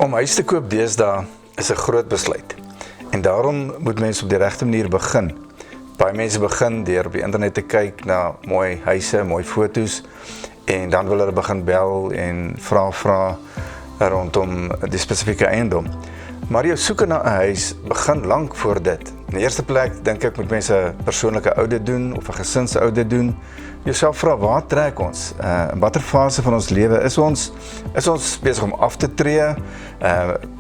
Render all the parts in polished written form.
Om huis te koop deesdae is 'n groot besluit. En daarom moet mense op die regte manier begin. Baie mense begin deur op die internet te kyk na mooi huise, mooi foto's en dan wil hulle begin bel en vra rondom die spesifieke eiendom. Maar jou soeke na 'n huis begin lank voor dit. In die eerste plek dink ek moet mense 'n persoonlike audit doen of 'n gesinsaudit doen. Jouself vra, waar trek ons? In watter fase van ons lewe is ons? Is ons besig om af te tree?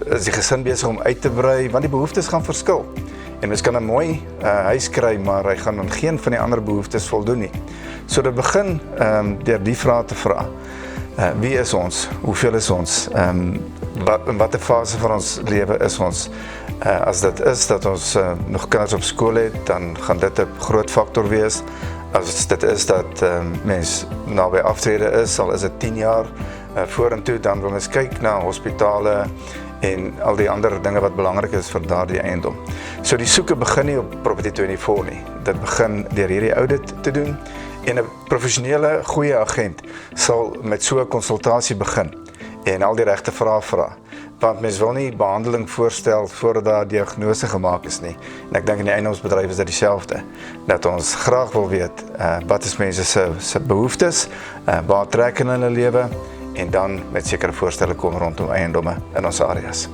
Is die gesin besig om uit te brei? Want die behoeftes gaan verskil. En mens kan 'n mooi huis kry, maar hy gaan aan geen van die ander behoeftes voldoen nie. So dit begin deur die vraag te vra. Wie is ons? Hoeveel is ons? In watter fase van ons lewe is ons? As dit is dat ons nog kinders op skool het, dan gaan dit 'n groot faktor wees. As dit is dat mens naby aftrede is, al is dit 10 jaar vorentoe, dan wil mens kyk na hospitale en al die ander dinge wat belangrik is vir daardie eiendom. So die soeke begin nie op Property24 nie. Dit begin deur hierdie audit te doen en 'n professionele goeie agent sal met so 'n konsultasie begin en al die regte vrae vra. Want mens wil nie behandeling voorstel voordat daar diagnose gemaak is nie. En ek dink in die eiendomsbedryf is dit dieselfde. Dat ons graag wil weet, wat is mense se behoeftes, waar trek in hulle lewe, en dan met sekere voorstelle kom rondom eiendomme in ons areas.